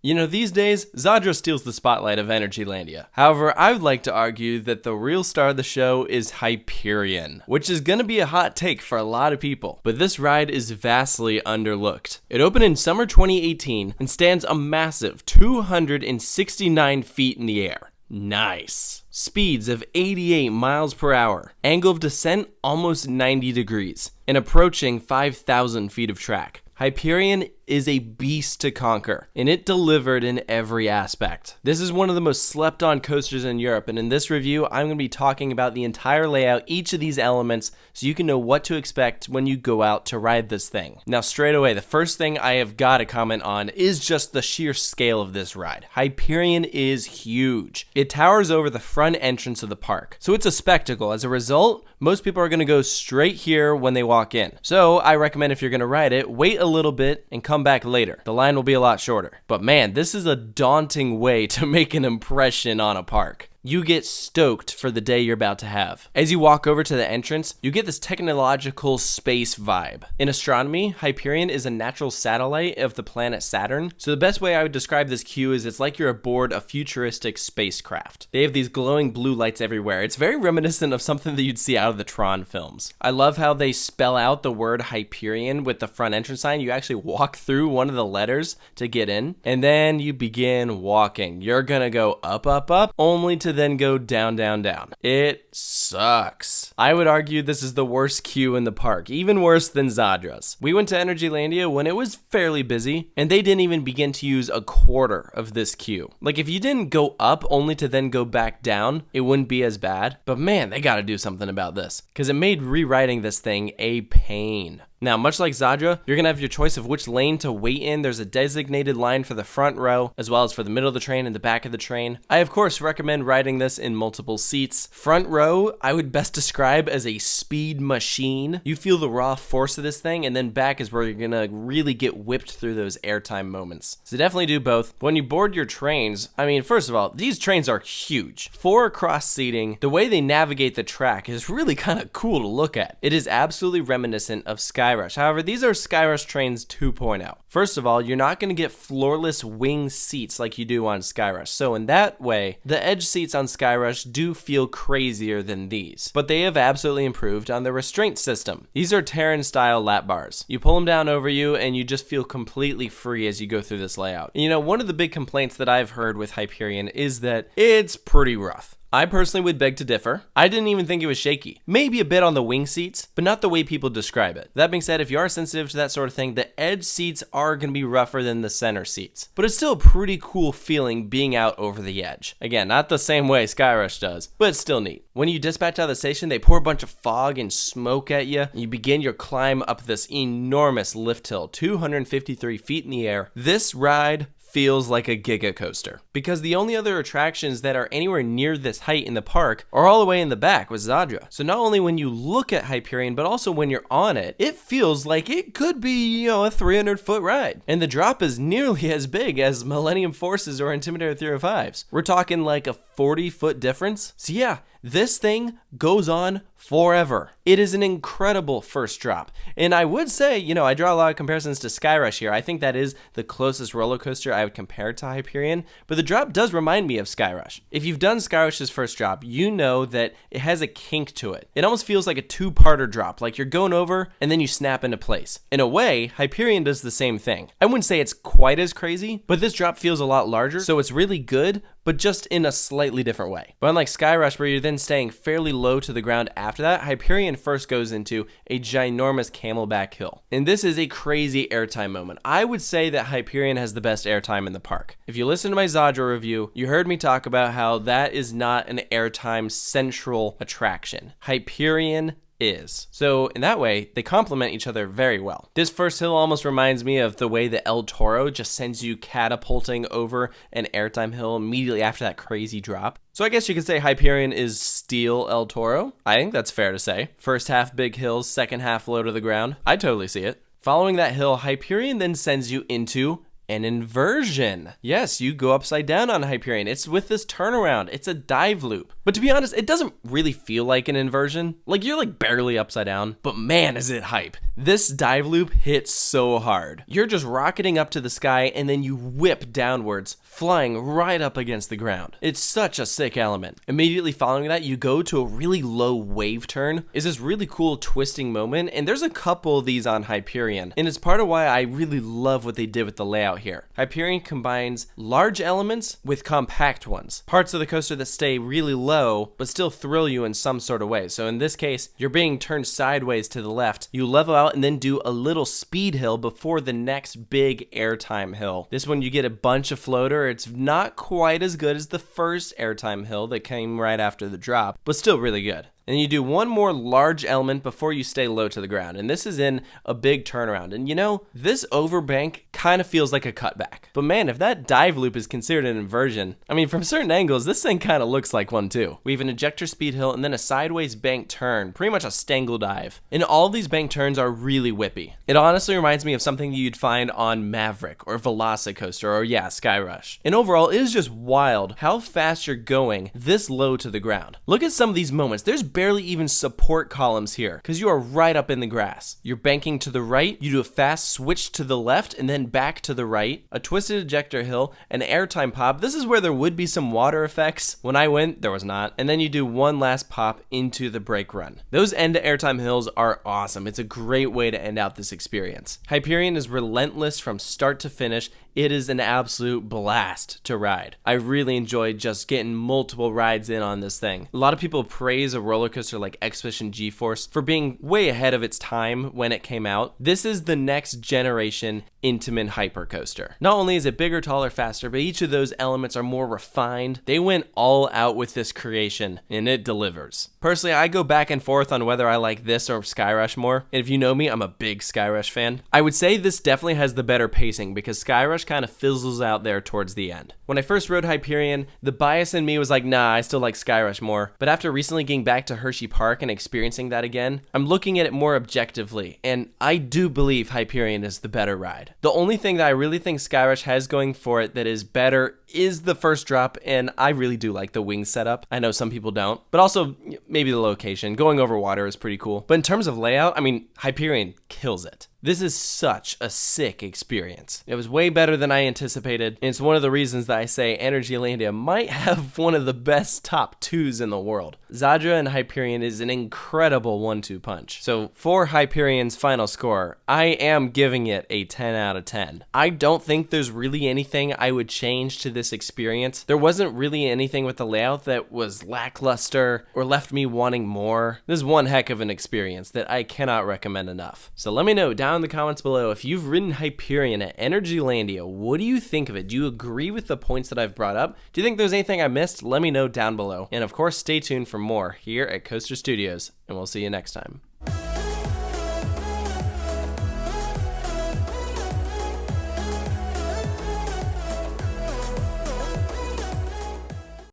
You know, these days, Zadra steals the spotlight of Energylandia. However, I would like to argue that the real star of the show is Hyperion, which is gonna be a hot take for a lot of people, but this ride is vastly underlooked. It opened in summer 2018 and stands a massive 269 feet in the air. Nice. Speeds of 88 miles per hour, angle of descent almost 90 degrees, and approaching 5,000 feet of track. Hyperion is a beast to conquer, and it delivered in every aspect. This is one of the most slept on coasters in Europe, and in this review, I'm going to be talking about the entire layout, each of these elements, so you can know what to expect when you go out to ride this thing. Now, straight away, the first thing I have got to comment on is just the sheer scale of this ride. Hyperion is huge. It towers over the front entrance of the park, so it's a spectacle. As a result, most people are going to go straight here when they walk in. So I recommend if you're going to ride it, wait a little bit and come back later. The line will be a lot shorter. But man, this is a daunting way to make an impression on a park. You get stoked for the day you're about to have. As you walk over to the entrance, you get this technological space vibe. In astronomy, Hyperion is a natural satellite of the planet Saturn, so the best way I would describe this queue is it's like you're aboard a futuristic spacecraft. They have these glowing blue lights everywhere. It's very reminiscent of something that you'd see out of the Tron films. I love how they spell out the word Hyperion with the front entrance sign. You actually walk through one of the letters to get in, and then you begin walking. You're gonna go up, up, up, only to then go down, down, down. It sucks. I would argue this is the worst queue in the park, even worse than Zadra's. We went to Energylandia when it was fairly busy, and they didn't even begin to use a quarter of this queue. Like, if you didn't go up only to then go back down, it wouldn't be as bad. But man, they gotta do something about this, because it made rewriting this thing a pain. Now, much like Zadra, you're going to have your choice of which lane to wait in. There's a designated line for the front row, as well as for the middle of the train and the back of the train. I, of course, recommend riding this in multiple seats. Front row, I would best describe as a speed machine. You feel the raw force of this thing, and then back is where you're going to really get whipped through those airtime moments. So definitely do both. When you board your trains, I mean, first of all, these trains are huge. 4 across seating, the way they navigate the track is really kind of cool to look at. It is absolutely reminiscent of Skyrush. However, these are Skyrush trains 2.0. First of all, you're not going to get floorless wing seats like you do on Skyrush. So in that way, the edge seats on Skyrush do feel crazier than these. But they have absolutely improved on the restraint system. These are Terran style lap bars. You pull them down over you and you just feel completely free as you go through this layout. And you know, one of the big complaints that I've heard with Hyperion is that it's pretty rough. I personally would beg to differ. I didn't even think it was shaky. Maybe a bit on the wing seats, but not the way people describe it. That being said, if you are sensitive to that sort of thing, the edge seats are going to be rougher than the center seats. But it's still a pretty cool feeling being out over the edge. Again, not the same way Skyrush does, but it's still neat. When you dispatch out of the station, they pour a bunch of fog and smoke at you. You begin your climb up this enormous lift hill, 253 feet in the air. This ride feels like a giga coaster, because the only other attractions that are anywhere near this height in the park are all the way in the back with Zadra. So not only when you look at Hyperion, but also when you're on it, it feels like it could be, you know, a 300-foot ride. And the drop is nearly as big as Millennium Forces or Intimidator 305s. We're talking like a 40-foot difference. So yeah, this thing goes on forever. It is an incredible first drop. And I would say, you know, I draw a lot of comparisons to Skyrush here. I think that is the closest roller coaster I would compare to Hyperion, but the drop does remind me of Skyrush. If you've done Skyrush's first drop, you know that it has a kink to it. It almost feels like a 2-parter drop, like you're going over and then you snap into place. In a way, Hyperion does the same thing. I wouldn't say it's quite as crazy, but this drop feels a lot larger, so it's really good, but just in a slightly different way. But unlike Skyrush, where you're then staying fairly low to the ground after that, Hyperion first goes into a ginormous camelback hill. And this is a crazy airtime moment. I would say that Hyperion has the best airtime in the park. If you listen to my Zadra review, you heard me talk about how that is not an airtime central attraction. Hyperion is. So in that way, they complement each other very well. This first hill almost reminds me of the way that El Toro just sends you catapulting over an airtime hill immediately after that crazy drop. So I guess you could say Hyperion is steel El Toro. I think that's fair to say. First half big hills, second half low to the ground. I totally see it. Following that hill, Hyperion then sends you into an inversion. Yes, you go upside down on Hyperion. It's with this turnaround. It's a dive loop. But to be honest, it doesn't really feel like an inversion. Like, you're like barely upside down, but man, is it hype. This dive loop hits so hard. You're just rocketing up to the sky and then you whip downwards, flying right up against the ground. It's such a sick element. Immediately following that, you go to a really low wave turn. It's this really cool twisting moment, and there's a couple of these on Hyperion, and it's part of why I really love what they did with the layout here. Hyperion combines large elements with compact ones. Parts of the coaster that stay really low, but still thrill you in some sort of way. So in this case, you're being turned sideways to the left. You level out and then do a little speed hill before the next big airtime hill. This one you get a bunch of floater. It's not quite as good as the first airtime hill that came right after the drop, but still really good. And you do one more large element before you stay low to the ground. And this is in a big turnaround. And you know, this overbank kind of feels like a cutback. But man, if that dive loop is considered an inversion, I mean, from certain angles, this thing kind of looks like one too. We have an ejector speed hill and then a sideways bank turn, pretty much a stangle dive. And all these bank turns are really whippy. It honestly reminds me of something you'd find on Maverick or Velocicoaster or yeah, Skyrush. And overall, it is just wild how fast you're going this low to the ground. Look at some of these moments. There's barely even support columns here because you are right up in the grass. You're banking to the right, you do a fast switch to the left and then back to the right, a twisted ejector hill, an airtime pop. This is where there would be some water effects. When I went, there was not. And then you do one last pop into the brake run. Those end to airtime hills are awesome. It's a great way to end out this experience. Hyperion is relentless from start to finish. It is an absolute blast to ride. I really enjoyed just getting multiple rides in on this thing. A lot of people praise a roller coaster like Expedition G-Force for being way ahead of its time when it came out. This is the next generation Intamin hypercoaster. Not only is it bigger, taller, faster, but each of those elements are more refined. They went all out with this creation, and it delivers. Personally, I go back and forth on whether I like this or Skyrush more. And if you know me, I'm a big Skyrush fan. I would say this definitely has the better pacing because Skyrush kind of fizzles out there towards the end. When I first rode Hyperion, the bias in me was like, nah, I still like Skyrush more. But after recently getting back to Hershey Park and experiencing that again, I'm looking at it more objectively, and I do believe Hyperion is the better ride. The only thing that I really think Skyrush has going for it that is better is the first drop, and I really do like the wing setup. I know some people don't, but also maybe the location. Going over water is pretty cool. But in terms of layout, I mean, Hyperion kills it. This is such a sick experience. It was way better than I anticipated, and it's one of the reasons that I say Energylandia might have one of the best top 2s in the world. Zadra and Hyperion is an incredible 1-2 punch. So for Hyperion's final score, I am giving it a 10 out of 10. I don't think there's really anything I would change to this experience. There wasn't really anything with the layout that was lackluster or left me wanting more. This is one heck of an experience that I cannot recommend enough. So let me know down in the comments below if you've ridden Hyperion at Energylandia. What do you think of it? Do you agree with the points that I've brought up? Do you think there's anything I missed? Let me know down below. And of course, stay tuned for more here at Coaster Studios, and we'll see you next time.